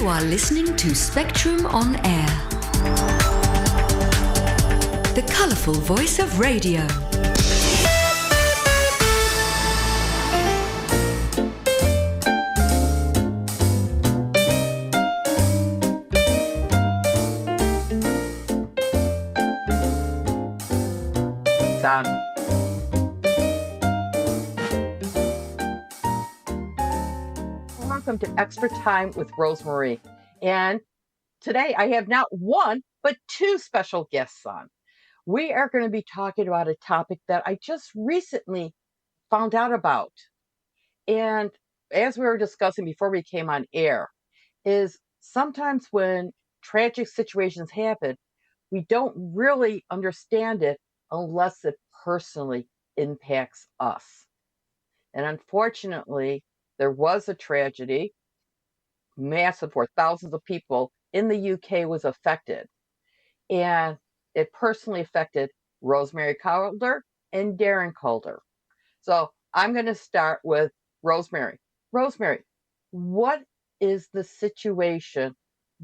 You are listening to Spectrum on Air, the colourful voice of radio. Welcome to Xtra Time with Rosemary. And today I have not one, but two special guests on. We are going to be talking about a topic that I just recently found out about. And as we were discussing before we came on air, is sometimes when tragic situations happen, we don't really understand it unless it personally impacts us. And unfortunately, there was a tragedy, massive, where thousands of people in the UK was affected. And it personally affected Rosemary Calder and Darren Calder. So I'm going to start with Rosemary. Rosemary, what is the situation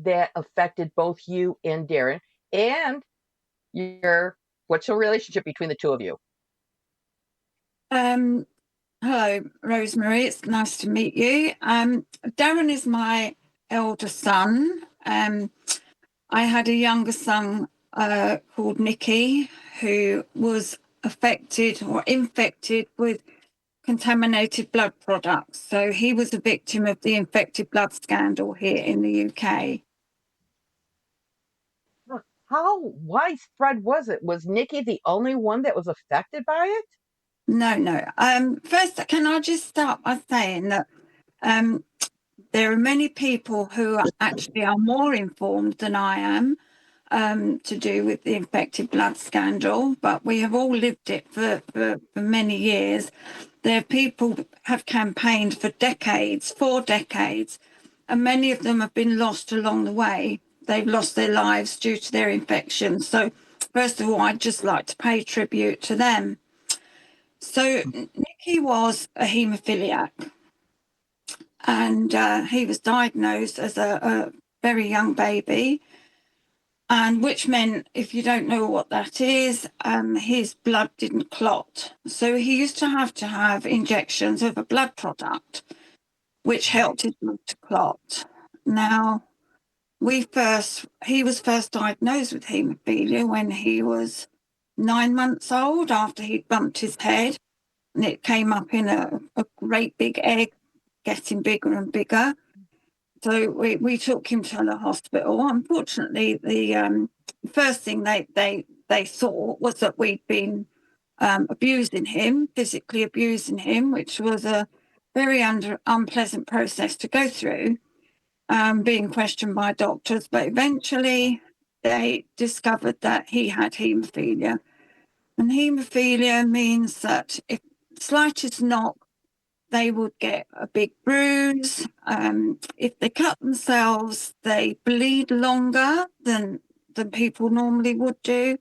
that affected both you and Darren? And what's the relationship between the two of you? Hello, Rosemary. It's nice to meet you. Darren is my elder son. I had a younger son called Nicky, who was affected or infected with contaminated blood products. So he was a victim of the infected blood scandal here in the UK. How widespread was it? Was Nicky the only one that was affected by it? No. First, can I just start by saying that there are many people who actually are more informed than I am to do with the infected blood scandal, but we have all lived it for many years. There are people who have campaigned for decades, 4 decades, and many of them have been lost along the way. They've lost their lives due to their infection. So first of all, I'd just like to pay tribute to them. So Nicky was a haemophiliac, and he was diagnosed as a very young baby, and which meant, if you don't know what that is, his blood didn't clot. So he used to have injections of a blood product, which helped his blood to clot. Now, he was first diagnosed with haemophilia when he was 9 months old, after he'd bumped his head, and it came up in a great big egg, getting bigger and bigger. So we took him to the hospital. Unfortunately, the first thing they thought was that we'd been abusing him, physically abusing him, which was a very unpleasant process to go through, being questioned by doctors. But eventually they discovered that he had haemophilia. And haemophilia means that if slightest knock, they would get a big bruise. If they cut themselves, they bleed longer than people normally would do.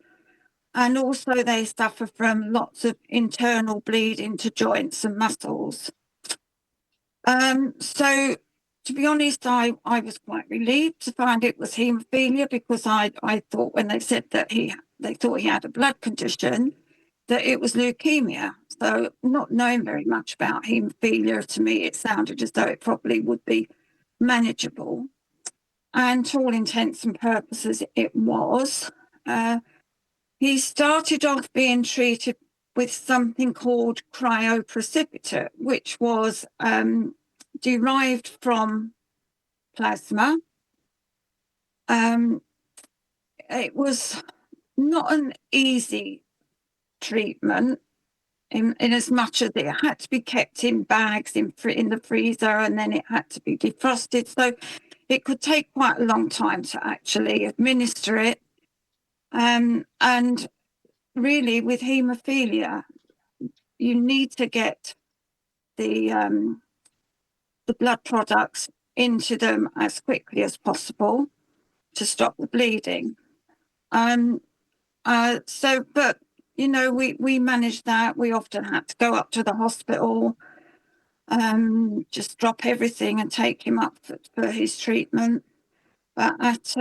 And also they suffer from lots of internal bleeding to joints and muscles. So to be honest, I was quite relieved to find it was haemophilia, because I thought when they said that they thought he had a blood condition, that it was leukemia. So not knowing very much about haemophilia, to me, it sounded as though it probably would be manageable. And to all intents and purposes, it was. He started off being treated with something called cryoprecipitate, which was derived from plasma. It was not an easy treatment, in as much as it had to be kept in bags in the freezer, and then it had to be defrosted. So it could take quite a long time to actually administer it. And really, with haemophilia, you need to get the blood products into them as quickly as possible to stop the bleeding. But you know, we managed that. We often had to go up to the hospital, just drop everything and take him up for his treatment. But at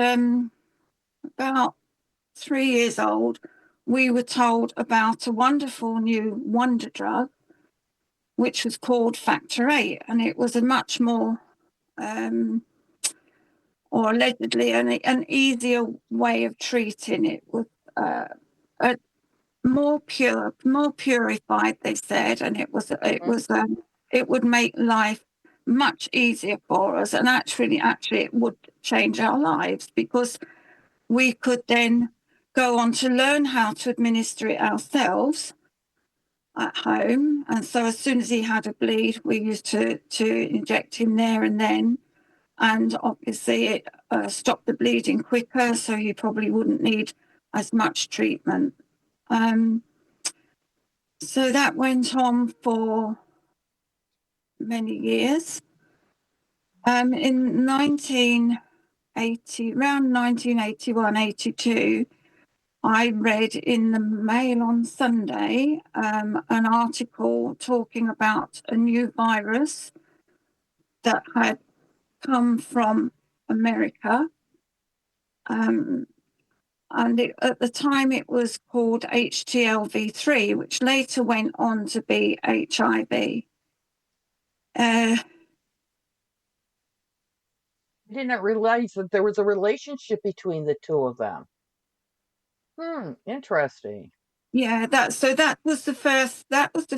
about 3 years old, we were told about a wonderful new wonder drug, which was called Factor 8. And it was a much more, or allegedly, an easier way of treating it, with a more pure, more purified, they said. And it would make life much easier for us. And actually, it would change our lives, because we could then go on to learn how to administer it ourselves at home. And so as soon as he had a bleed, we used to inject him there and then. And obviously it stopped the bleeding quicker, so he probably wouldn't need as much treatment. So that went on for many years. In 1980, around 1981, 82, I read in the Mail on Sunday an article talking about a new virus that had come from America. And at the time it was called HTLV3, which later went on to be HIV. I did not realize that there was a relationship between the two of them. Interesting. Yeah, that was the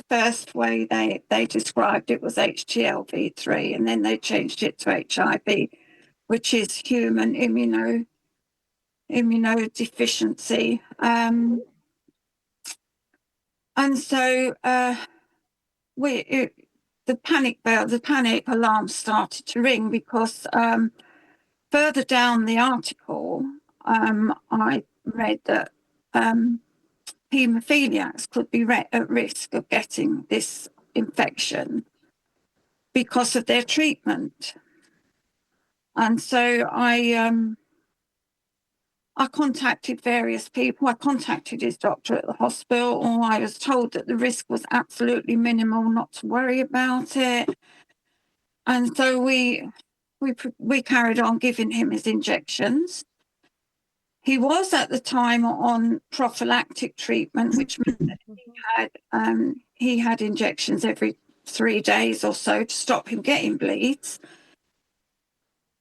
first way they described it, was HTLV3, and then they changed it to HIV, which is human immunodeficiency. And so the panic alarm started to ring, because further down the article, I read that haemophiliacs could be at risk of getting this infection because of their treatment. And so I contacted various people. I contacted his doctor at the hospital, and I was told that the risk was absolutely minimal, not to worry about it. And so we carried on giving him his injections. He was at the time on prophylactic treatment, which meant that he had injections every 3 days or so to stop him getting bleeds.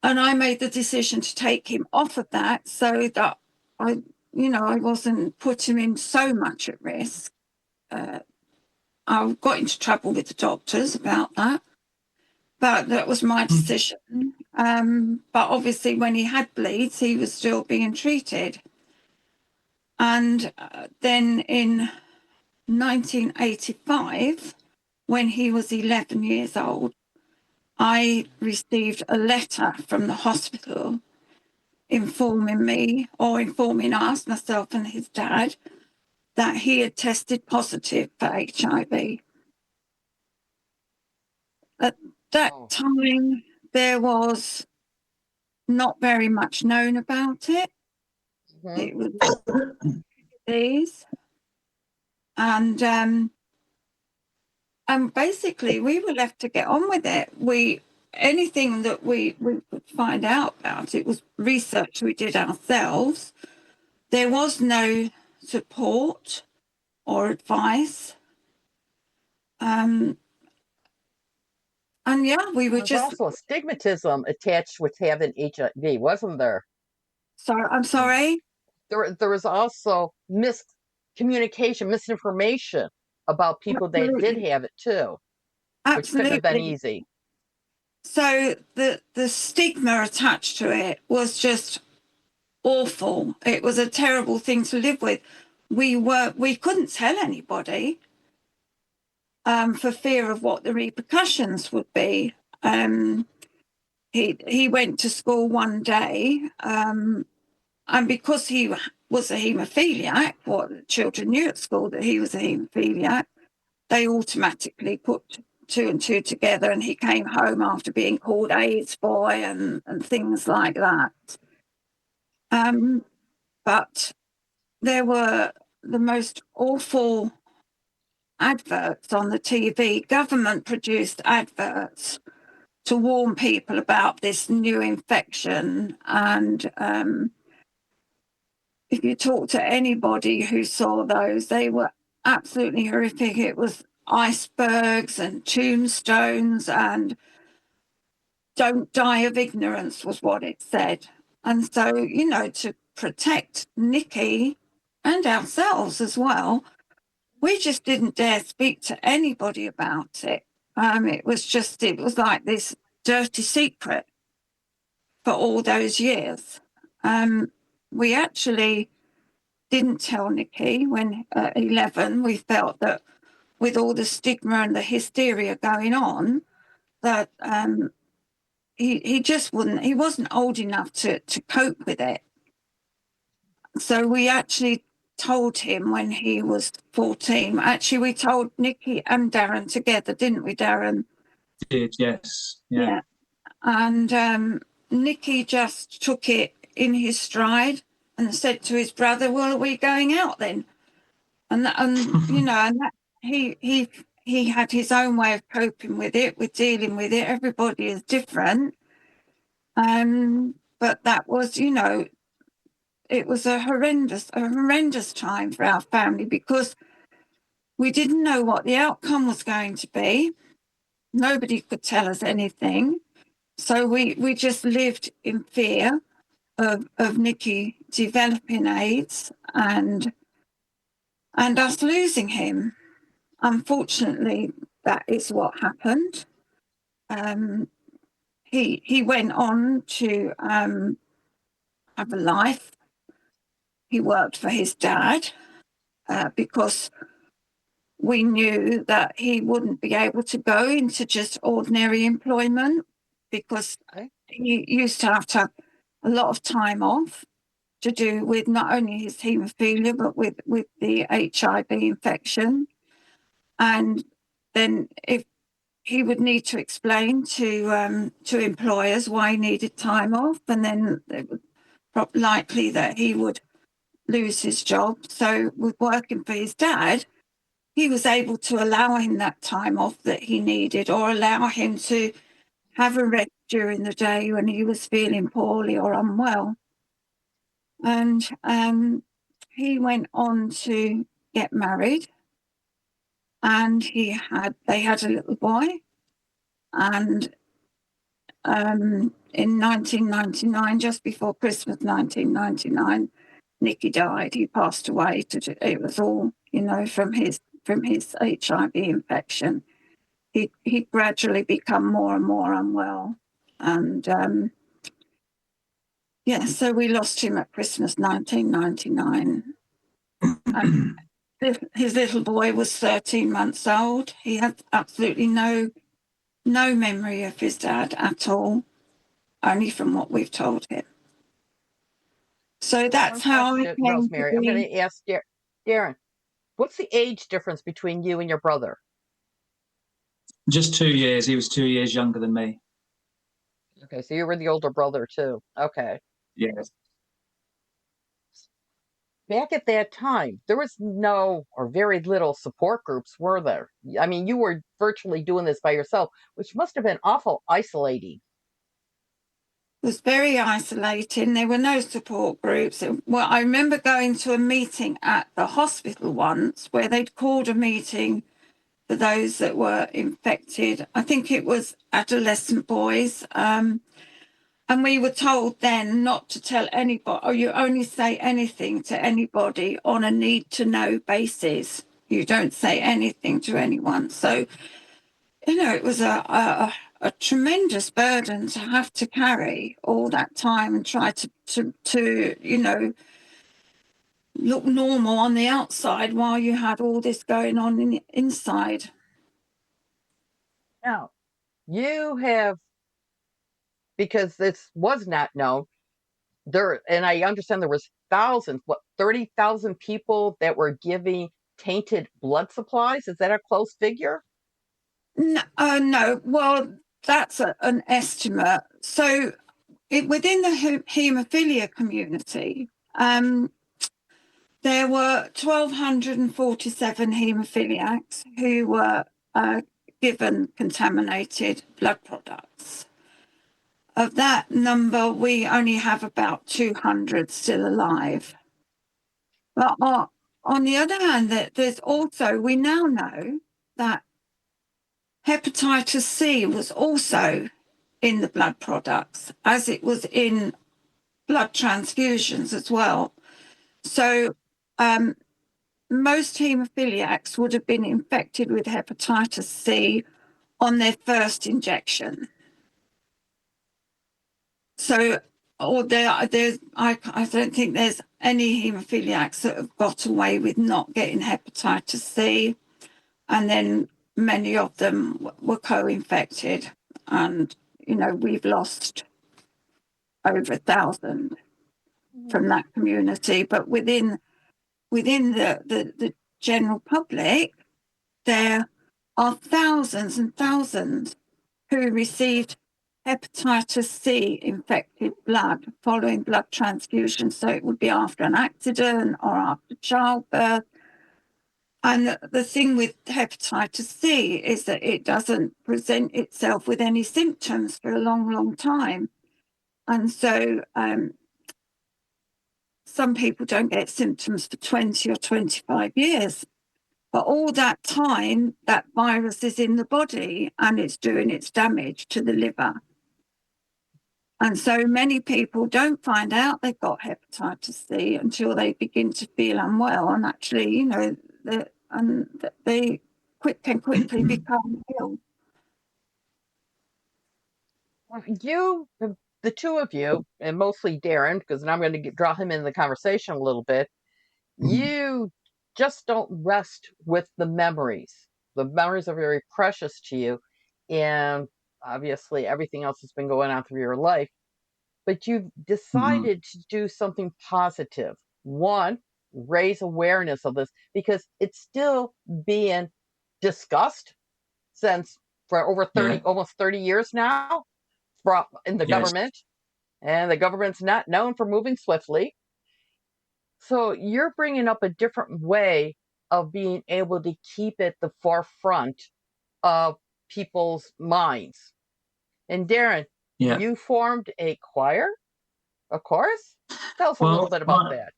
And I made the decision to take him off of that, so that I wasn't putting him so much at risk. I got into trouble with the doctors about that, but that was my decision. But obviously, when he had bleeds, he was still being treated. And then in 1985, when he was 11 years old, I received a letter from the hospital informing us, myself and his dad, that he had tested positive for HIV. At that time, there was not very much known about it. It was disease. And basically we were left to get on with it. Anything that we could find out about it was research we did ourselves. There was no support or advice. And yeah, we were There's just... also a stigmatism attached with having HIV, wasn't there? I'm sorry? There was also miscommunication, misinformation about people that did have it too. Absolutely. Which couldn't have been easy. So the stigma attached to it was just awful. It was a terrible thing to live with. We couldn't tell anybody for fear of what the repercussions would be. He went to school one day, and because he was a haemophiliac, what the children knew at school, that he was a haemophiliac, they automatically put 2 and 2 together, and he came home after being called AIDS boy and things like that. But there were the most awful adverts on the TV, government produced adverts warn people about this new infection. And if you talk to anybody who saw those, they were absolutely horrific. It was icebergs and tombstones, and don't die of ignorance was what it said. And so, to protect Nikki and ourselves as well, we just didn't dare speak to anybody about it. It was like this dirty secret for all those years. We actually didn't tell Nikki when at 11. We felt that with all the stigma and the hysteria going on, that he wasn't old enough to cope with it. So we actually told him when he was 14. Actually, we told Nikki and Darren together, didn't we, Darren? Did, yes. Yeah. And Nikki just took it in his stride and said to his brother, "Well, are we going out then?" And he had his own way of coping with it, with dealing with it. Everybody is different. But that was, it was a horrendous time for our family, because we didn't know what the outcome was going to be. Nobody could tell us anything. So we just lived in fear of Nikki developing AIDS and us losing him. Unfortunately, that is what happened. He went on to have a life. He worked for his dad because we knew that he wouldn't be able to go into just ordinary employment, because he used to have a lot of time off to do with not only his haemophilia, but with the HIV infection. And then if he would need to explain to employers why he needed time off, and then it was likely that he would lose his job. So with working for his dad, he was able to allow him that time off that he needed, or allow him to have a rest during the day when he was feeling poorly or unwell. And he went on to get married, and they had a little boy. And in 1999, just before Christmas 1999, Nicky died. He passed away. It was all, from his HIV infection. He gradually become more and more unwell. And so we lost him at Christmas 1999. His little boy was 13 months old. He had absolutely no memory of his dad at all, only from what we've told him. So that's how I came Rosemary, I'm going to ask Darren, what's the age difference between you and your brother? Just 2 years. He was 2 years younger than me. Okay, so you were the older brother too. Okay. Yes. Back at that time, there was no or very little support groups, were there? I mean, you were virtually doing this by yourself, which must have been awful isolating. It was very isolating. There were no support groups. Well, I remember going to a meeting at the hospital once where they'd called a meeting for those that were infected. I think it was adolescent boys. And we were told then not to tell anybody, or you only say anything to anybody on a need-to-know basis. You don't say anything to anyone. So, it was a tremendous burden to have to carry all that time and try to look normal on the outside while you had all this going on inside. Now, you have, because this was not known, and I understand there was thousands, 30,000 people that were giving tainted blood supplies. Is that a close figure? No. Well, that's an estimate. So within the haemophilia community, there were 1,247 haemophiliacs who were given contaminated blood products. Of that number, we only have about 200 still alive. But on the other hand, there's also, we now know that hepatitis C was also in the blood products, as it was in blood transfusions as well. So most haemophiliacs would have been infected with hepatitis C on their first injection. So, I don't think there's any haemophiliacs that have got away with not getting hepatitis C, and then many of them were co-infected, and we've lost over 1,000 from that community. But within the general public, there are thousands and thousands who received hepatitis C infected blood following blood transfusion. So it would be after an accident or after childbirth. And the thing with hepatitis C is that it doesn't present itself with any symptoms for a long, long time. And so some people don't get symptoms for 20 or 25 years. But all that time, that virus is in the body and it's doing its damage to the liver. And so many people don't find out they've got hepatitis C until they begin to feel unwell. And actually, they can quickly become ill. You, the two of you, and mostly Darren, because now I'm going to draw him into the conversation a little bit, you just don't rest with the memories. The memories are very precious to you. And obviously, everything else has been going on through your life. But you've decided to do something positive. One, raise awareness of this, because it's still being discussed for over 30, almost 30 years now in the government. And the government's not known for moving swiftly. So you're bringing up a different way of being able to keep it the forefront of people's minds. And Darren, you formed a choir, a chorus? Tell us a little bit about that.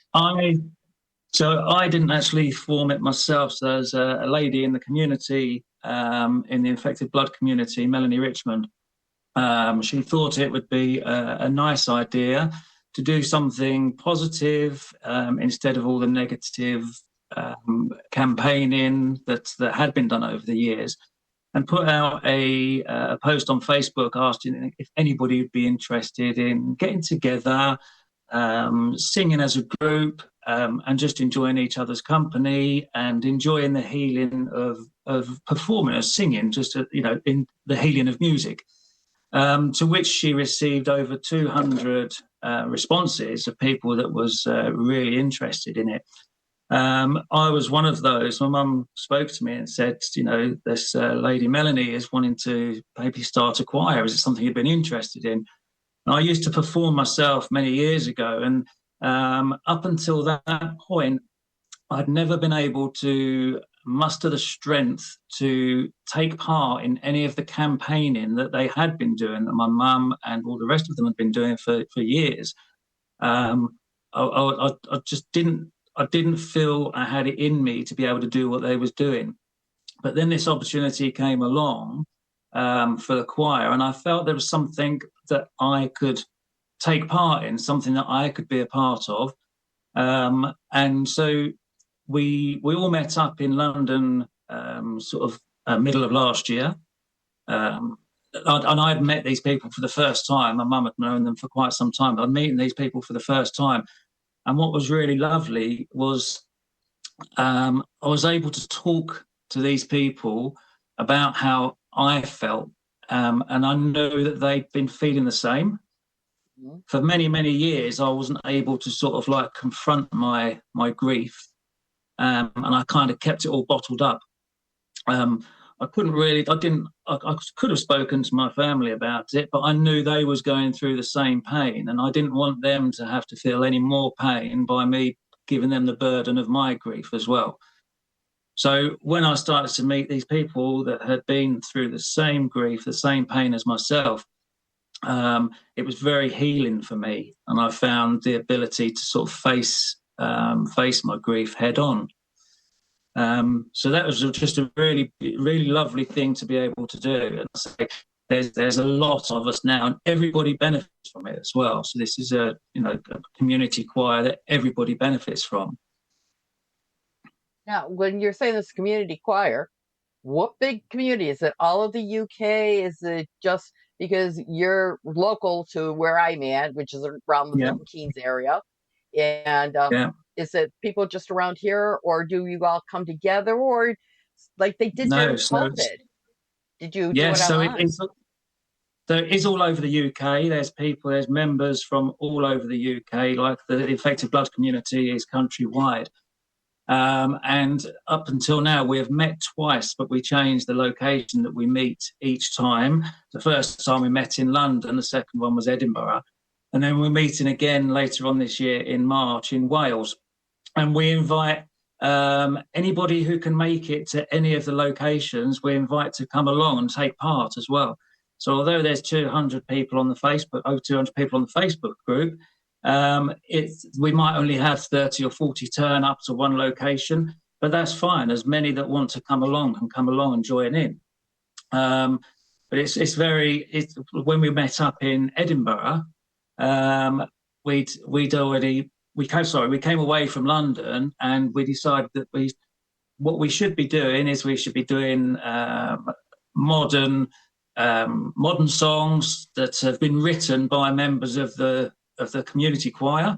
So I didn't actually form it myself. So there's a lady in the community, in the infected blood community, Melanie Richmond. She thought it would be a nice idea to do something positive instead of all the negative campaigning that had been done over the years, and put out a post on Facebook asking if anybody would be interested in getting together, singing as a group, and just enjoying each other's company and enjoying the healing of performers singing, just in the healing of music. To which she received over 200 responses of people that was really interested in it. I was one of those. My mum spoke to me and said, this lady Melanie is wanting to maybe start a choir. Is it something you've been interested in? And I used to perform myself many years ago. And up until that point, I'd never been able to muster the strength to take part in any of the campaigning that they had been doing, that my mum and all the rest of them had been doing for years. I just didn't feel I had it in me to be able to do what they was doing. But then this opportunity came along for the choir, and I felt there was something that I could take part in, something that I could be a part of. And so we all met up in London middle of last year. And I'd met these people for the first time. My mum had known them for quite some time, but I'm meeting these people for the first time. And what was really lovely was I was able to talk to these people about how I felt. And I know that they'd been feeling the same. For many, many years, I wasn't able to confront my grief. And I kind of kept it all bottled up. I could have spoken to my family about it, but I knew they was going through the same pain, and I didn't want them to have to feel any more pain by me giving them the burden of my grief as well. So when I started to meet these people that had been through the same grief, the same pain as myself, it was very healing for me, and I found the ability to sort of face my grief head on. So that was just a really, really lovely thing to be able to do. And I say, there's a lot of us now, and everybody benefits from it as well. So this is a community choir that everybody benefits from. Now, when you're saying this community choir, what big community is it? All of the UK? Is it just because you're local to where I'm at, which is around the Milton Keynes area? And is it people just around here, or do you all come together, or like they did during COVID? Did you do it online? So it is all over the UK. There's members from all over the UK, like the Infected Blood community is countrywide. And up until now, we have met twice, but we changed the location that we meet each time. The first time we met in London, the second one was Edinburgh. And then we're meeting again later on this year in March in Wales. And we invite anybody who can make it to any of the locations, we invite to come along and take part as well. So although there's 200 people on the Facebook, over 200 people on the Facebook group, we might only have 30 or 40 turn up to one location, but that's fine. As many that want to come along can come along and join in. But when we met up in Edinburgh, we came away from London, and we decided that what we should be doing is we should be doing modern songs that have been written by members of the community choir,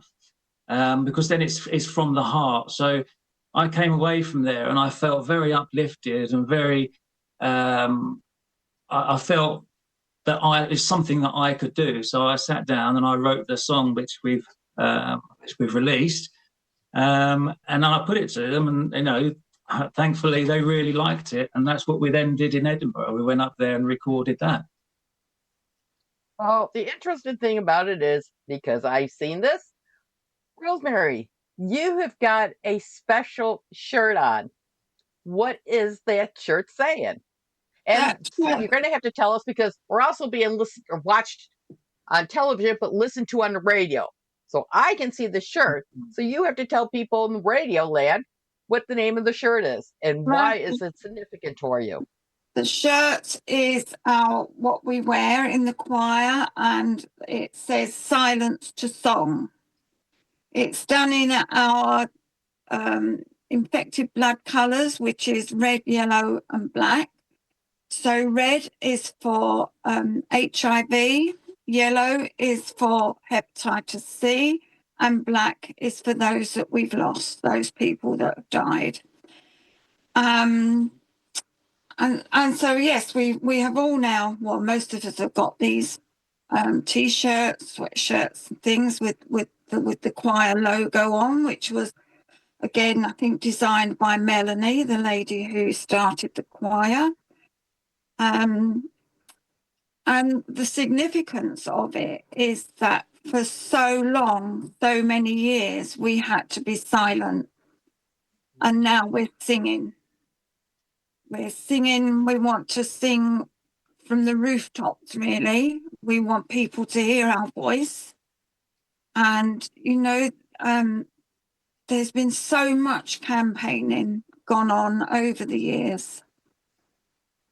because then it's from the heart. So I came away from there and I felt very uplifted and very I felt that it's something that I could do. So I sat down and I wrote the song which we've released, and I put it to them, and thankfully they really liked it, and that's what we then did in Edinburgh. We went up there and recorded that. Well, the interesting thing about it is, because I've seen this, Rosemary, you have got a special shirt on. What is that shirt saying? And you're going to have to tell us, because we're also being watched on television, but listened to on the radio. So I can see the shirt. So you have to tell people in the radio land what the name of the shirt is and why is it significant for you. The shirt is what we wear in the choir, and it says "Silence to Song." It's done in our infected blood colours, which is red, yellow and black. So red is for HIV, yellow is for hepatitis C, and black is for those that we've lost, those people that have died. And so, yes, we have all now, well, most of us have got these T-shirts, sweatshirts and things with the choir logo on, which was, again, I think designed by Melanie, the lady who started the choir. And the significance of it is that for so long, so many years, we had to be silent. And now we're singing. We're singing, we want to sing from the rooftops, really. We want people to hear our voice. And, there's been so much campaigning gone on over the years.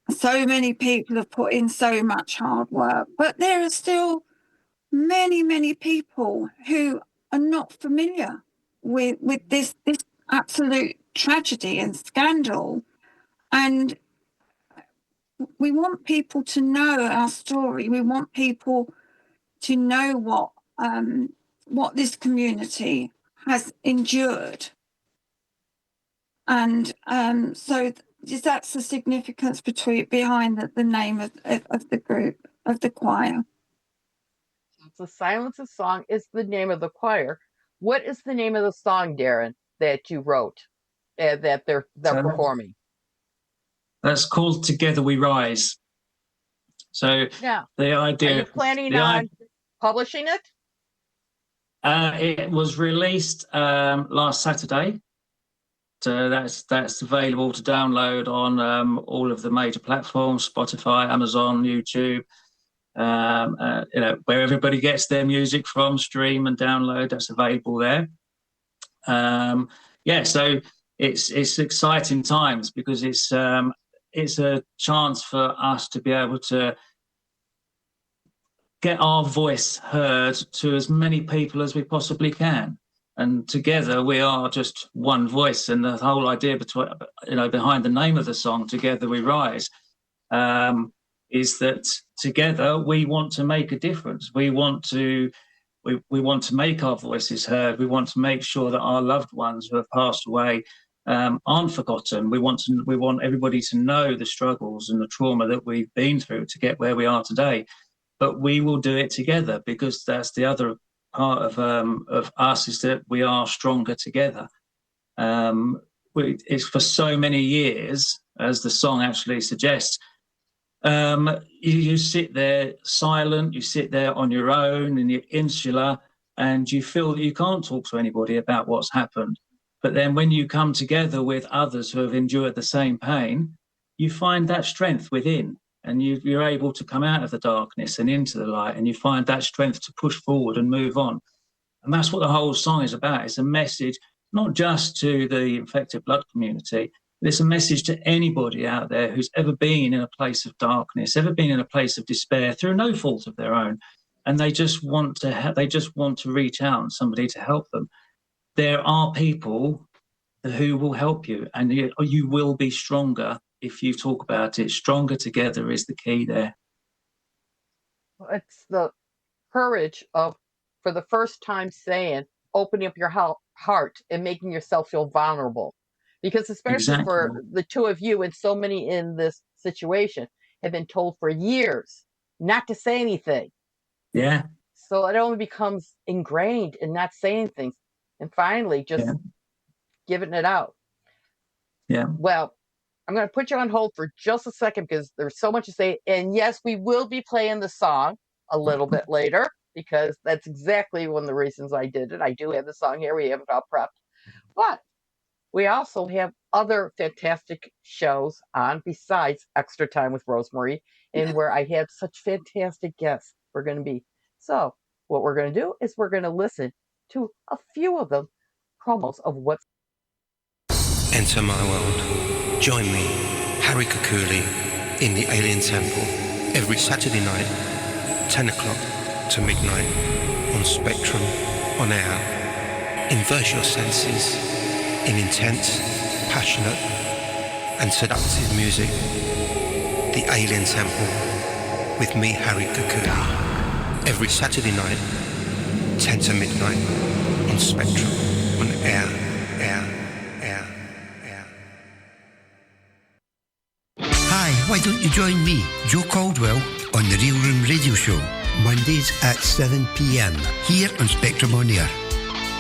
So many people have put in so much hard work, but there are still many, many people who are not familiar with this absolute tragedy and scandal. And we want people to know our story. We want people to know what this community has endured. And so that's the significance behind the name of the group, of the choir. So Silence of Song is the name of the choir. What is the name of the song, Darren, that you wrote, that they're performing? That's called Together We Rise. So now, the idea... Are you planning on publishing it? It was released last Saturday. that's available to download on all of the major platforms: Spotify, Amazon, YouTube. Where everybody gets their music from, stream and download. That's available there. So it's exciting times because it's a chance for us to be able to get our voice heard to as many people as we possibly can. And together we are just one voice. And the whole idea behind the name of the song, Together We Rise, is that together we want to make a difference. We want to make our voices heard. We want to make sure that our loved ones who have passed away aren't forgotten. We want everybody to know the struggles and the trauma that we've been through to get where we are today. But we will do it together, because that's the other part of us, is that we are stronger together. It's for so many years, as the song actually suggests, you sit there silent, you sit there on your own and you're insular, and you feel that you can't talk to anybody about what's happened. But then when you come together with others who have endured the same pain, you find that strength within, and you're able to come out of the darkness and into the light, and you find that strength to push forward and move on. And that's what the whole song is about. It's a message not just to the infected blood community, but it's a message to anybody out there who's ever been in a place of darkness, ever been in a place of despair through no fault of their own, and they just want to reach out and somebody to help them. There are people who will help you, and you will be stronger if you talk about it. Stronger together is the key there. It's the courage of, for the first time, saying, opening up your heart and making yourself feel vulnerable. Because especially for the two of you, and so many in this situation have been told for years not to say anything. Yeah. So it only becomes ingrained in not saying things, and finally just giving it out. Yeah. Well, I'm going to put you on hold for just a second because there's so much to say. And yes, we will be playing the song a little bit later, because that's exactly one of the reasons I did it. I do have the song here. We have it all prepped. But we also have other fantastic shows on besides Xtra Time with Rosemary, and where I have such fantastic guests we're going to be. So what we're going to do is we're going to listen to a few of the promos of what's. Enter my world. Join me, Harry Kakuli, in the Alien Temple every Saturday night, 10 o'clock to midnight, on Spectrum, on air. Immerse your senses in intense, passionate and seductive music. The Alien Temple with me, Harry Kakuli, every Saturday night, 10 to midnight, on Spectrum, on air. Hi, why don't you join me, Joe Caldwell, on the Real Room Radio Show, Mondays at 7 p.m, here on Spectrum On Air.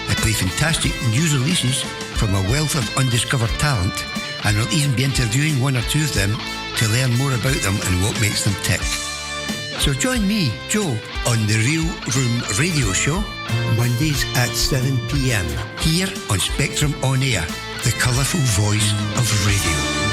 I play fantastic news releases from a wealth of undiscovered talent, and I'll even be interviewing one or two of them to learn more about them and what makes them tick. So join me, Joe, on the Real Room Radio Show, Mondays at 7 p.m, here on Spectrum On Air, the colourful voice of radio.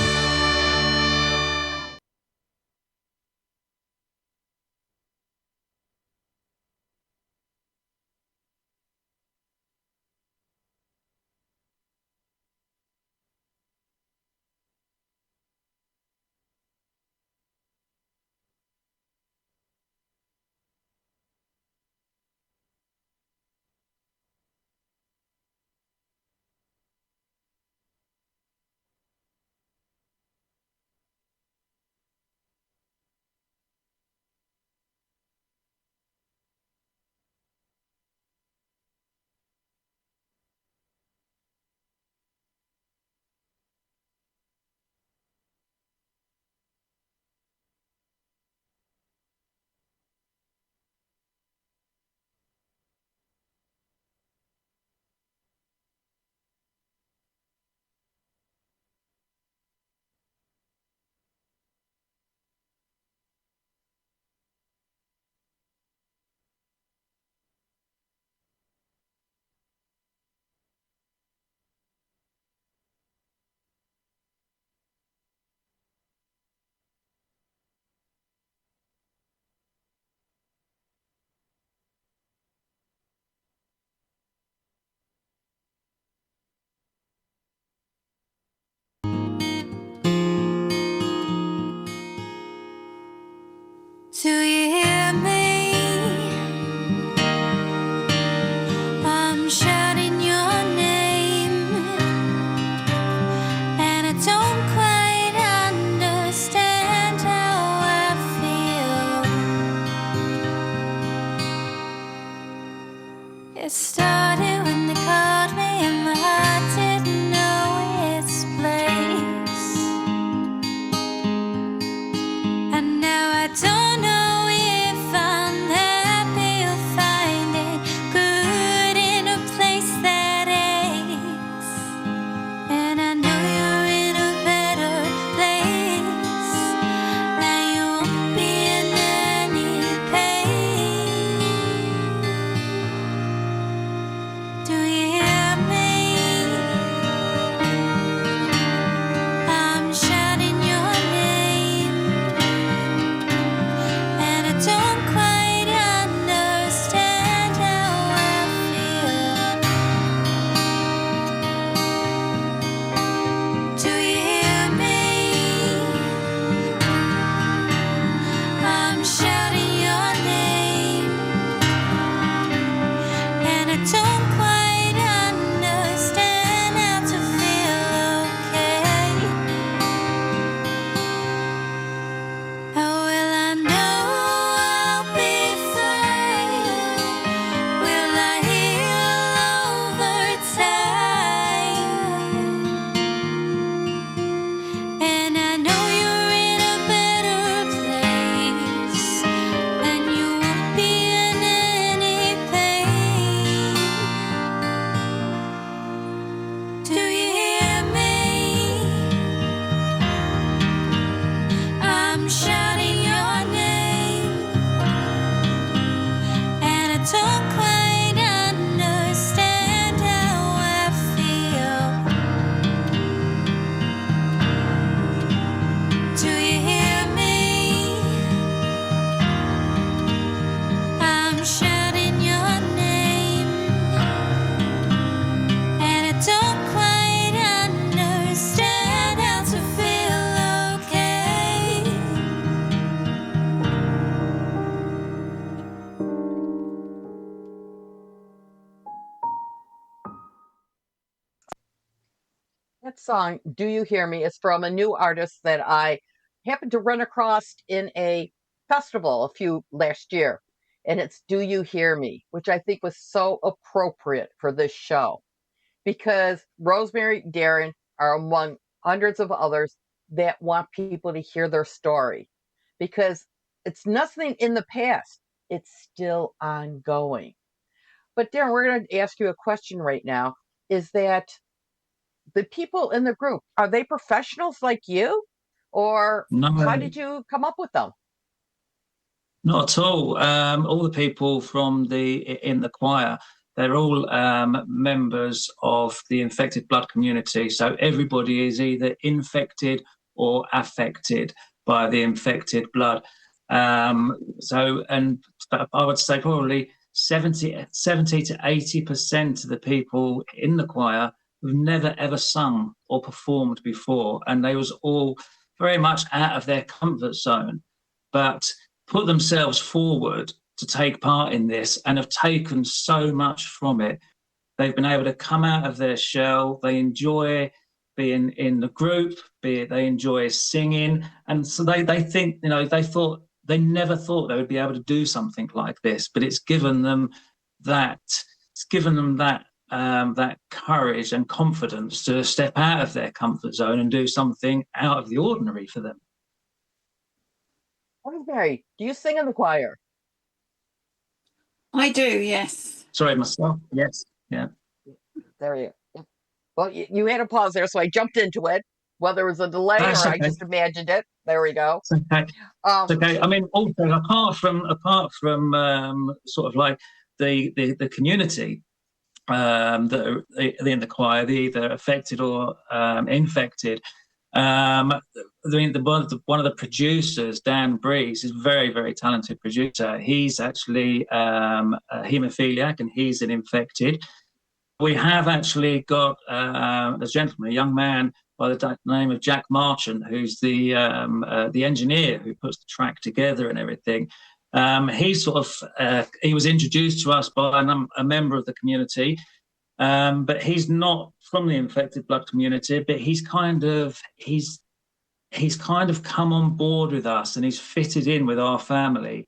shouting your name, and I don't quite understand how I feel. Do you hear me? I'm shouting your name, and I don't quite understand how to feel okay. That song, Do You Hear Me, is from a new artist that I happened to run across in a festival last year. And it's Do You Hear Me, which I think was so appropriate for this show because Rosemary and Darren are among hundreds of others that want people to hear their story because it's nothing in the past, it's still ongoing. But Darren, we're going to ask you a question right now. Is that the people in the group, are they professionals like you? Or No, how did you come up with them? not at all. All the people in the choir, they're all members of the infected blood community. So everybody is either infected or affected by the infected blood. And I would say probably 70 to 80% of the people in the choir who've never ever sung or performed before, and they was all very much out of their comfort zone, but put themselves forward to take part in this and have taken so much from it. They've been able to come out of their shell. They enjoy being in the group, they enjoy singing, and so they think, they never thought they would be able to do something like this, but it's given them that courage and confidence to step out of their comfort zone and do something out of the ordinary for them. Rosemary, do you sing in the choir? I do, yes. Sorry, myself. Yes, yeah. There you go. Well, you had a pause there, so I jumped into it. Whether it was a delay That's or okay. I just imagined it. There we go. It's okay. It's okay. I mean, also apart from sort of like the community that are in the choir, they're either affected or infected. One of the producers, Dan Breeze, is a very, very talented producer. He's actually a haemophiliac and he's an infected. We have actually got a gentleman, a young man by the name of Jack Marchant, who's the engineer who puts the track together and everything. He was introduced to us by a member of the community, but he's not from the infected blood community. But he's kind of come on board with us, and he's fitted in with our family.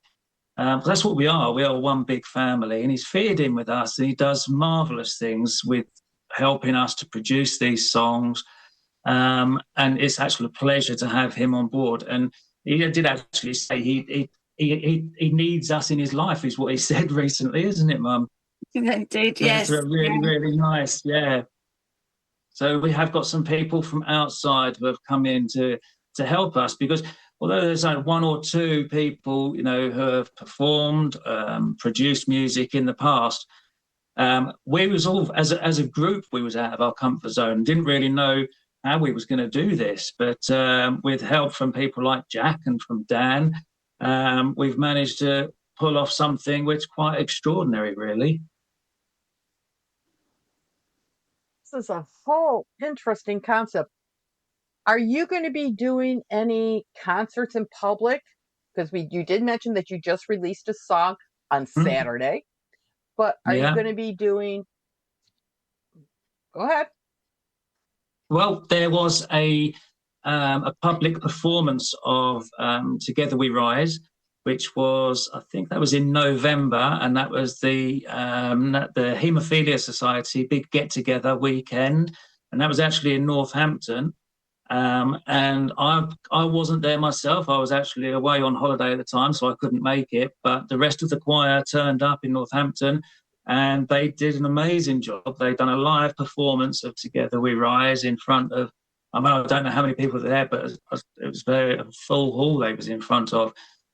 That's what we are. We are one big family, and he's fitted in with us, and he does marvelous things with helping us to produce these songs. And it's actually a pleasure to have him on board. And he did actually say he needs us in his life, is what he said recently, isn't it, Mum? Indeed, yes. That's really, really nice, yeah. So we have got some people from outside who have come in to help us, because although there's like one or two people, who have performed, produced music in the past, we was all, as a group, we was out of our comfort zone, didn't really know how we was going to do this. But with help from people like Jack and from Dan, we've managed to pull off something which is quite extraordinary, really. This is a whole interesting concept. Are you going to be doing any concerts in public? Because you did mention that you just released a song on Saturday, but are you going to be doing? Go ahead. Well, there was a public performance of Together We Rise, which was, I think that was in November, and that was the Haemophilia Society big get-together weekend, and that was actually in Northampton. And I wasn't there myself. I was actually away on holiday at the time, so I couldn't make it. But the rest of the choir turned up in Northampton, and they did an amazing job. They'd done a live performance of Together We Rise in front of I mean, I don't know how many people were there, but it was a full hall they was in front of.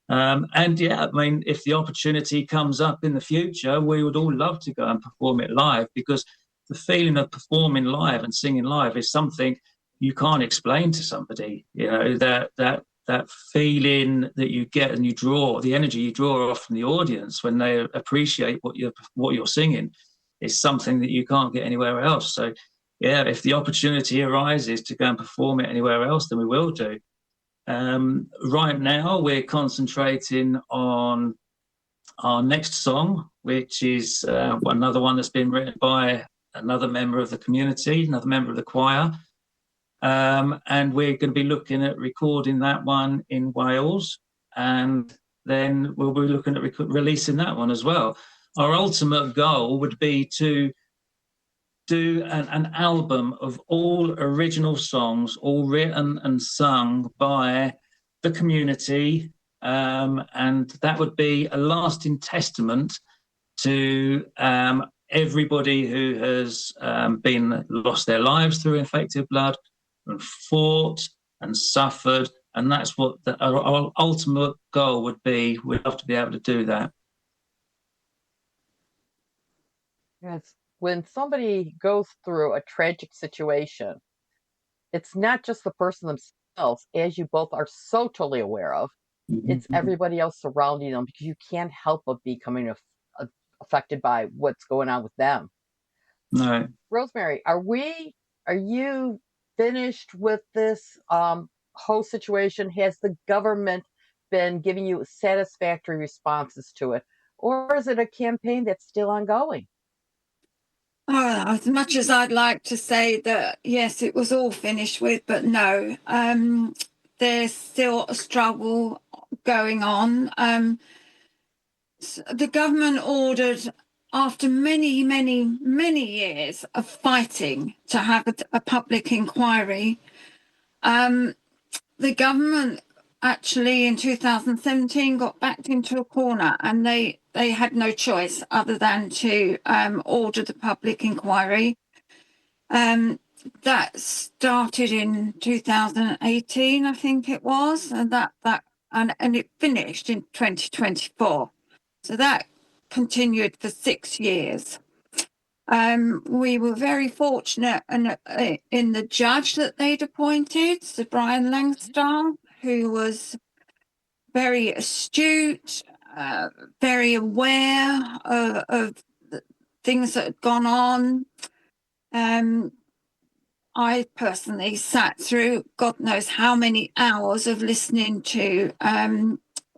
And yeah, I mean, if the opportunity comes up in the future, we would all love to go and perform it live, because the feeling of performing live and singing live is something you can't explain to somebody. You know, that feeling that you get and you draw, the energy you draw off from the audience when they appreciate what you're singing, is something that you can't get anywhere else. So yeah, if the opportunity arises to go and perform it anywhere else, then we will do. Right now, we're concentrating on our next song, which is another one that's been written by another member of the community, another member of the choir. And we're going to be looking at recording that one in Wales, and then we'll be looking at releasing that one as well. Our ultimate goal would be to do an album of all original songs, all written and sung by the community, and that would be a lasting testament to everybody who has been lost their lives through infected blood and fought and suffered, and that's what our ultimate goal would be. We'd love to be able to do that. Yes. When somebody goes through a tragic situation, it's not just the person themselves, as you both are so totally aware of. It's everybody else surrounding them, because you can't help but becoming affected by what's going on with them. No. Rosemary, are you finished with this whole situation? Has the government been giving you satisfactory responses to it, or is it a campaign that's still ongoing? As much as I'd like to say that, yes, it was all finished with, but no, there's still a struggle going on. The government ordered, after many, many, many years of fighting to have a public inquiry, the government actually in 2017 got backed into a corner, and they had no choice other than to order the public inquiry. That started in 2018, I think it was, and and it finished in 2024. So that continued for 6 years. We were very fortunate in the judge that they'd appointed, Sir Brian Langstar, who was very astute, very aware of the things that had gone on. I personally sat through God knows how many hours of listening to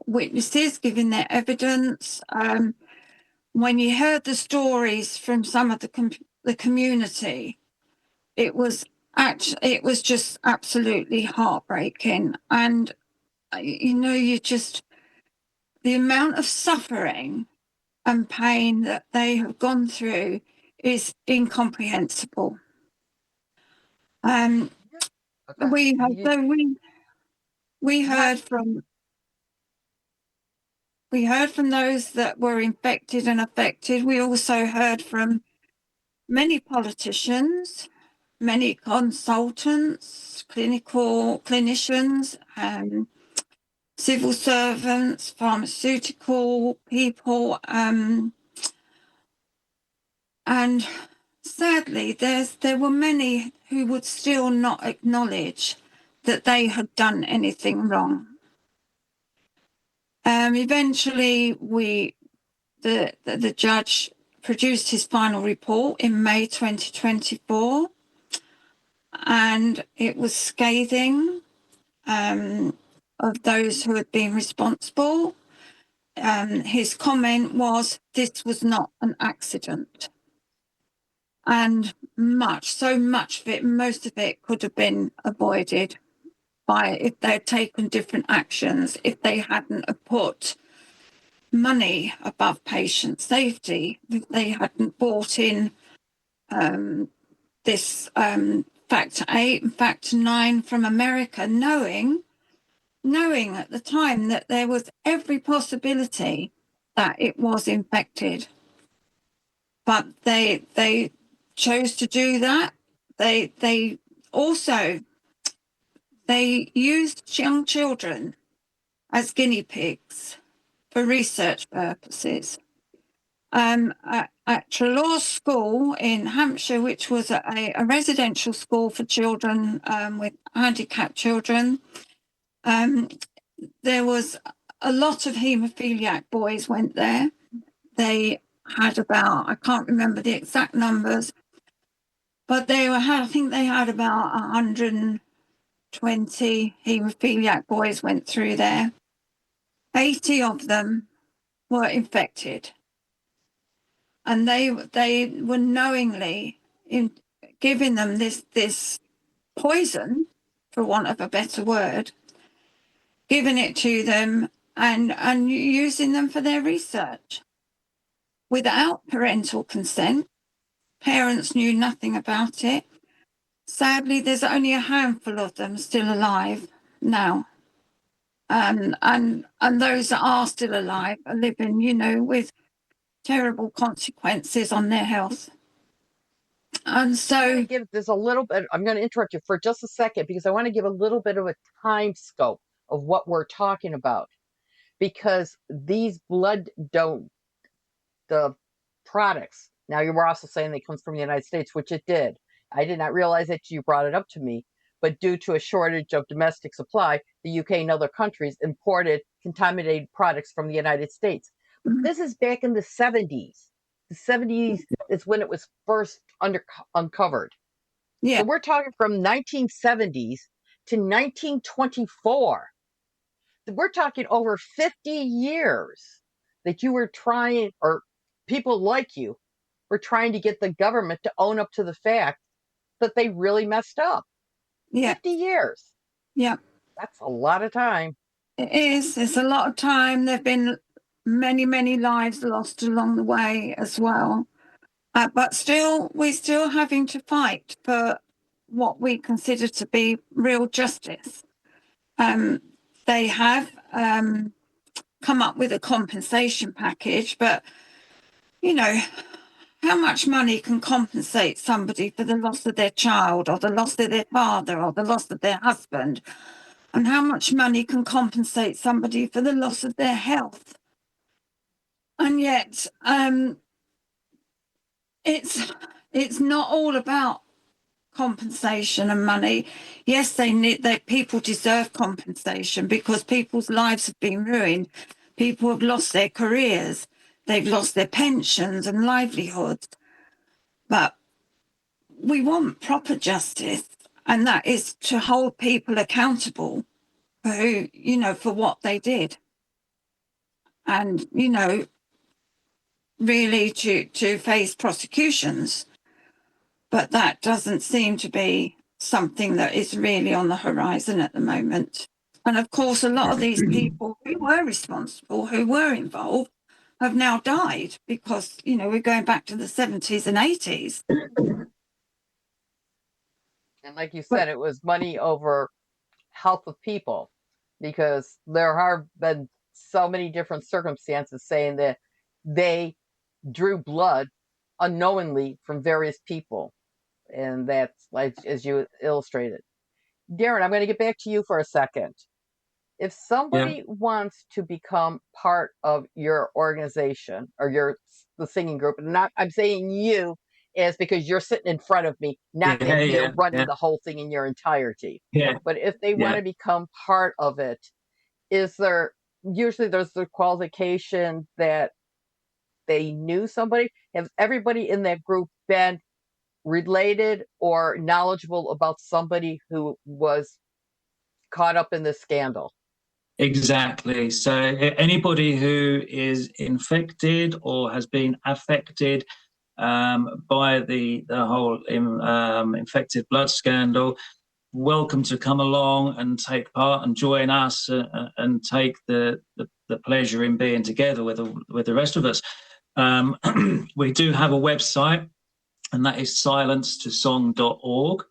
witnesses giving their evidence. When you heard the stories from some of the community, it was just absolutely heartbreaking. And the amount of suffering and pain that they have gone through is incomprehensible. Okay. We heard from those that were infected and affected. We also heard from many politicians, many consultants, clinicians, civil servants, pharmaceutical people, and sadly, there were many who would still not acknowledge that they had done anything wrong. Eventually, the judge produced his final report in May 2024, and it was scathing of those who had been responsible. His comment was, "This was not an accident." And so much of it, most of it could have been avoided if they had taken different actions, if they hadn't have put money above patient safety, if they hadn't bought in this factor 8 and factor 9 from America, knowing at the time that there was every possibility that it was infected. But they chose to do that. They also they used young children as guinea pigs for research purposes. At Trelaw School in Hampshire, which was a residential school for children with handicapped children, there was a lot of haemophiliac boys went there. They had about, I can't remember the exact numbers, but I think they had about 120 haemophiliac boys went through there. 80 of them were infected. And they were knowingly giving them this poison, for want of a better word, giving it to them and using them for their research without parental consent. Parents knew nothing about it. Sadly, there's only a handful of them still alive now. And those that are still alive are living, with terrible consequences on their health. And so give this a little bit. I'm going to interrupt you for just a second because I want to give a little bit of a time scope of what we're talking about, because these the products. Now, you were also saying they come from the United States, which it did. I did not realize that you brought it up to me, but due to a shortage of domestic supply, the UK and other countries imported contaminated products from the United States. This is back in the 70s. The 70s is when it was first uncovered. yeah, So we're talking from 1970s to 1924. We're talking over 50 years that you were trying, or people like you were trying to get the government to own up to the fact that they really messed up. yeah, 50 years. yeah. That's a lot of time. It is. It's a lot of time. There've been many, many lives lost along the way as well. But still, we're still having to fight for what we consider to be real justice. They have come up with a compensation package, but, how much money can compensate somebody for the loss of their child or the loss of their father or the loss of their husband? And how much money can compensate somebody for the loss of their health? And yet, it's not all about compensation and money. Yes, people deserve compensation because people's lives have been ruined. People have lost their careers. They've lost their pensions and livelihoods. But we want proper justice, and that is to hold people accountable for for what they did. And, really to face prosecutions. But that doesn't seem to be something that is really on the horizon at the moment. And of course, a lot of these people who were responsible, who were involved, have now died because, we're going back to the 70s and 80s. And like you said, it was money over health of people, because there have been so many different circumstances saying that they drew blood unknowingly from various people. And that's like, as you illustrated. Darren, I'm going to get back to you for a second. If somebody wants to become part of your organization or the singing group, and I'm saying you as because you're sitting in front of me, not that you're running the whole thing in your entirety. Yeah. But if they want to become part of it, there's the qualification that they knew somebody? Has everybody in that group been related or knowledgeable about somebody who was caught up in this scandal? Exactly. So anybody who is infected or has been affected by the whole infected blood scandal, welcome to come along and take part and join us and take the pleasure in being together with the rest of us. We do have a website, and that is silencetosong.org.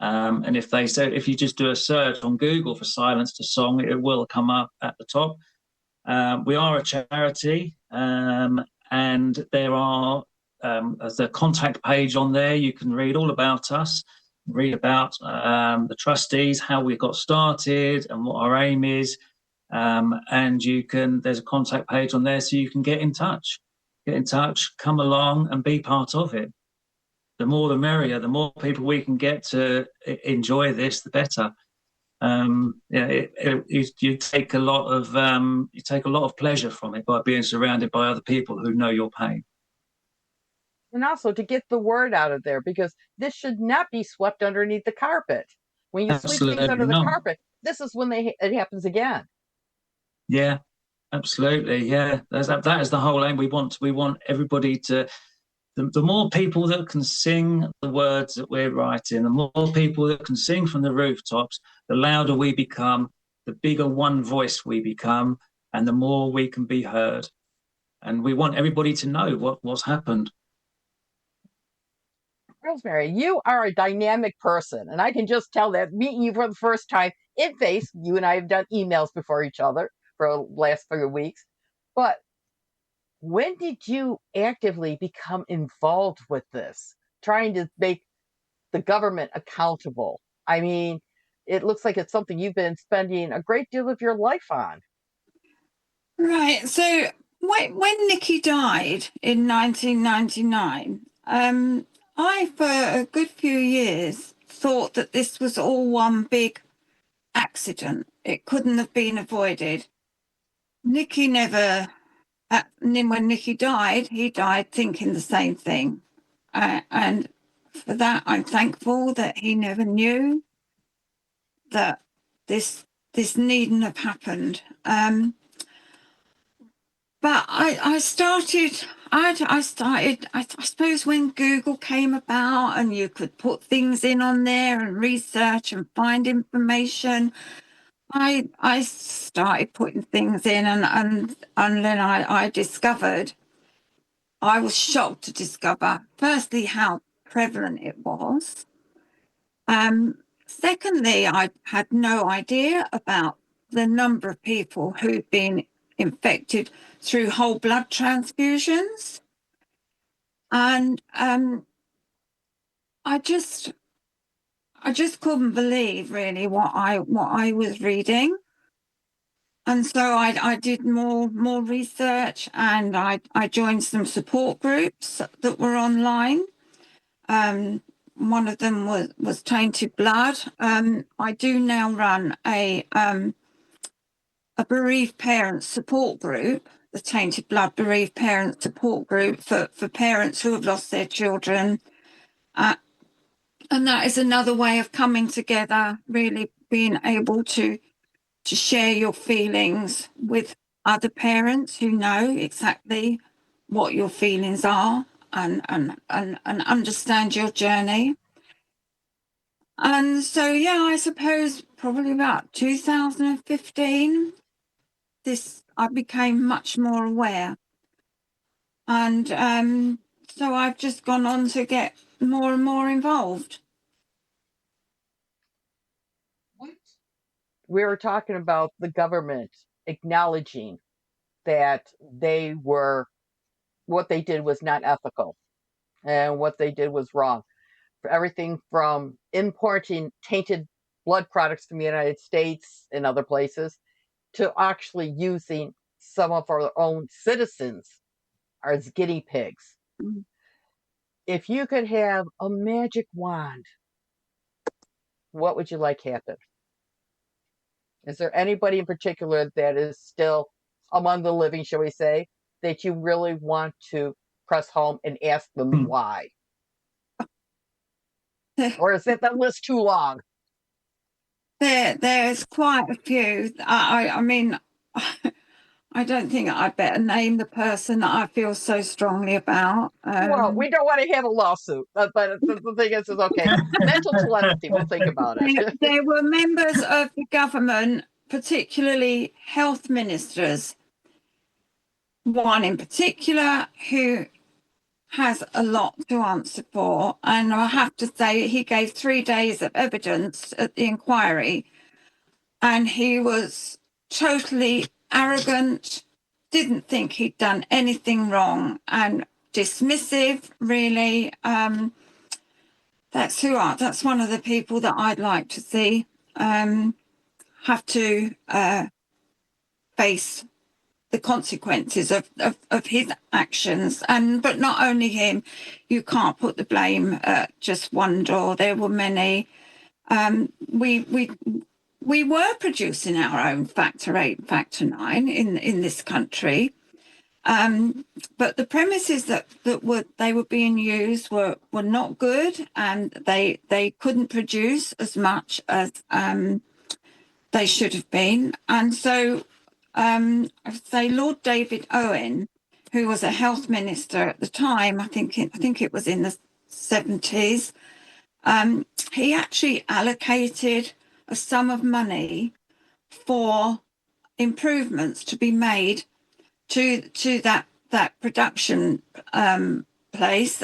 And if you just do a search on Google for Silence to Song, it will come up at the top. We are a charity, and there are there's a contact page on there. You can read all about us. read about the trustees, how we got started and what our aim is. And there's a contact page on there so you can get in touch, come along and be part of it. The more the merrier, the more people we can get to enjoy this, the better. You take a lot of pleasure from it by being surrounded by other people who know your pain. And also to get the word out of there, because this should not be swept underneath the carpet. When you sweep things under the carpet, this is when it happens again. Yeah, absolutely. Yeah, that is the whole aim. We want everybody to. The more people that can sing the words that we're writing, the more people that can sing from the rooftops, the louder we become, the bigger one voice we become, and the more we can be heard. And we want everybody to know what's happened. Rosemary, you are a dynamic person, and I can just tell that meeting you for the first time in face. You and I have done emails before each other for the last 3 weeks. But when did you actively become involved with this, trying to make the government accountable? I mean, it looks like it's something you've been spending a great deal of your life on. Right. So when Nikki died in 1999, I, for a good few years, thought that this was all one big accident. It couldn't have been avoided. Nikki never, when Nikki died, he died thinking the same thing. And for that, I'm thankful that he never knew that this needn't have happened. But I suppose when Google came about and you could put things in on there and research and find information, I started putting things in and then I discovered, I was shocked to discover, firstly, how prevalent it was. Secondly, I had no idea about the number of people who'd been infected through whole blood transfusions. And I just couldn't believe really what I was reading. And so I did more research, and I joined some support groups that were online. One of them was Tainted Blood. I do now run a bereaved parents support group, the Tainted Blood Bereaved Parents Support Group for parents who have lost their children. And that is another way of coming together, really being able to share your feelings with other parents who know exactly what your feelings are and understand your journey. And so, yeah, I suppose probably about 2015, I became much more aware. And so I've just gone on to get more and more involved. We were talking about the government acknowledging that what they did was not ethical and what they did was wrong. For everything from importing tainted blood products from the United States and other places to actually using some of our own citizens as guinea pigs. Mm-hmm. If you could have a magic wand, what would you like happen? Is there anybody in particular that is still among the living, shall we say, that you really want to press home and ask them why? Or is that list too long? There's quite a few. I mean, I don't think I'd better name the person that I feel so strongly about. Well, we don't want to have a lawsuit, but the thing is okay. Mental telepathy, we'll think about it. There were members of the government, particularly health ministers, one in particular who has a lot to answer for. And I have to say, he gave 3 days of evidence at the inquiry, and he was totally arrogant, didn't think he'd done anything wrong, and dismissive, really. That's one of the people that I'd like to see have to face the consequences of his actions. But not only him, you can't put the blame at just one door. There were many. We were producing our own Factor 8, Factor 9 in this country. But the premises that they were being used were not good, and they couldn't produce as much as they should have been. And so I would say Lord David Owen, who was a health minister at the time, I think it was in the 70s, he actually allocated a sum of money for improvements to be made to that production place,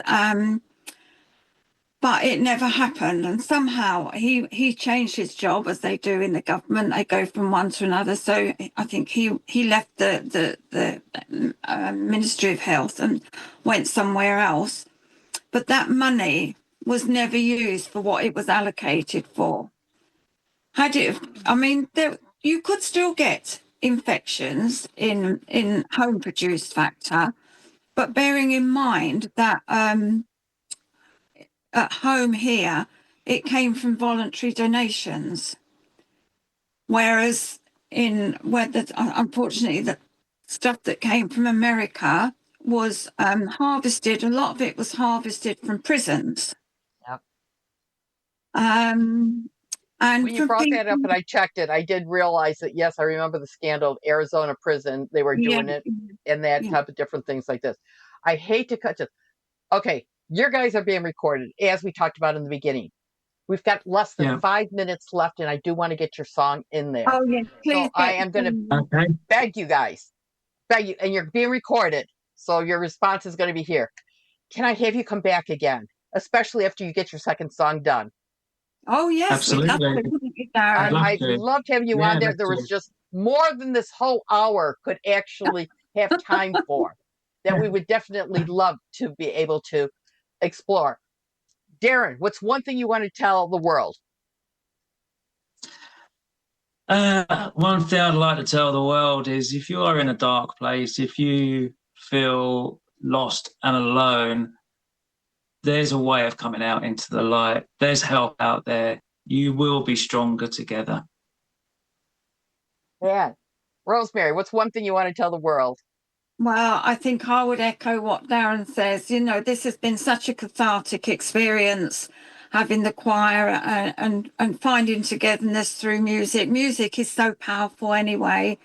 but it never happened. And somehow he changed his job, as they do in the government. They go from one to another. So I think he left the Ministry of Health and went somewhere else. But that money was never used for what it was allocated for. You could still get infections in home produced factor, but bearing in mind that at home here it came from voluntary donations, whereas unfortunately the stuff that came from America was harvested. A lot of it was harvested from prisons. Yep. And when you brought that up and I checked it, I did realize that, yes, I remember the scandal of Arizona prison. They were doing it and that type of different things like this. I hate to cut this. Okay, your guys are being recorded, as we talked about in the beginning. We've got less than 5 minutes left, and I do want to get your song in there. Oh, yes, please. So I am going to beg you guys. Beg you, and you're being recorded, so your response is going to be here. Can I have you come back again, especially after you get your second song done? Oh, yes. Absolutely. I'd love to have you on there. There was just more than this whole hour could actually have time for, that we would definitely love to be able to explore. Darren, what's one thing you want to tell the world? One thing I'd like to tell the world is, if you are in a dark place, if you feel lost and alone, there's a way of coming out into the light. There's help out there. You will be stronger together. Yeah. Rosemary, what's one thing you want to tell the world? Well, I think I would echo what Darren says. You know, this has been such a cathartic experience, having the choir and finding togetherness through music. Music is so powerful anyway.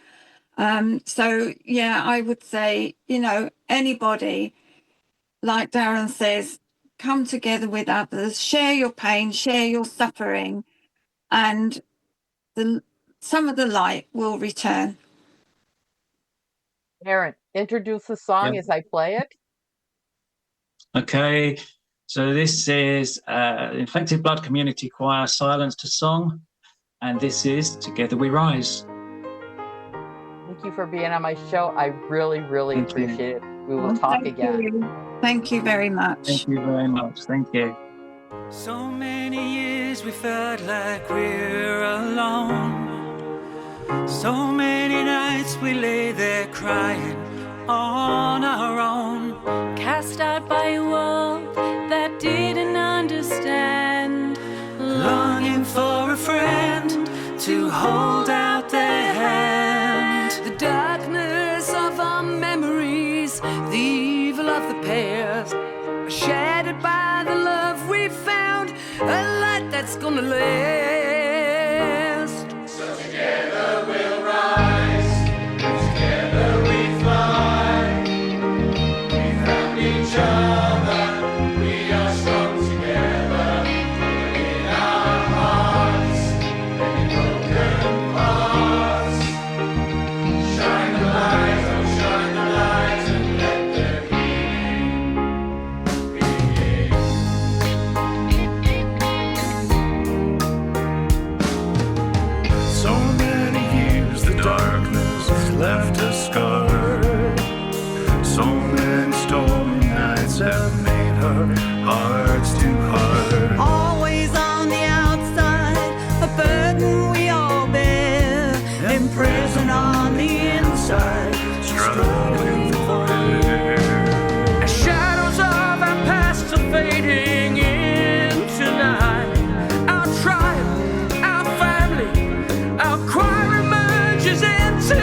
So, yeah, I would say, you know, anybody, like Darren says, come together with others, share your pain, share your suffering, and some of the light will return. Darren, introduce the song as I play it. Okay, so this is Infected Blood Community Choir Silenced a Song, and this is Together We Rise. Thank you for being on my show. I really, really appreciate it. We will talk again. Thank you very much. Thank you very much. Thank you. So many years we felt like we're alone. So many nights we lay there crying on our own, cast out by a world that didn't understand, longing for a friend to hold out their hand. The darkness of our memories, the evil of the past, are shattered by the love we found, a light that's gonna last. So together we'll rise, together we fly. We found each other, we are strong together. In our hearts, many broken parts. Shine the light, oh shine the light, and let there be. So many years the darkness left us scarred. So many stormy nights have made our hearts too hard. side, struggling for air. The shadows of our past are fading into night. Our tribe, our family, our choir emerges into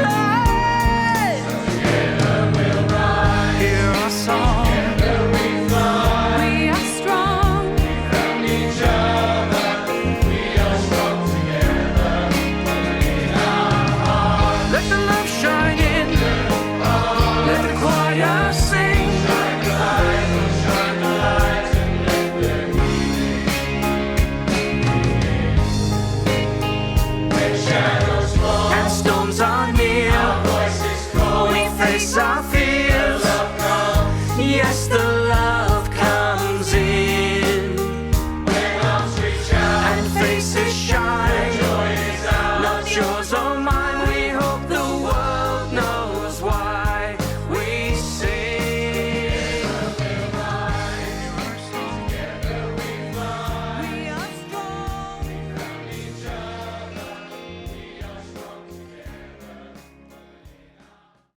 light. Together we'll rise. Hear our song. Together we fly. We are strong. Found each other. We are strong together. In our hearts. Let the love shine in. Let the choir sing. Shine the light, shine the light, and let the healing begin. When shadows fall And storms are near. our voices call. We face our fears.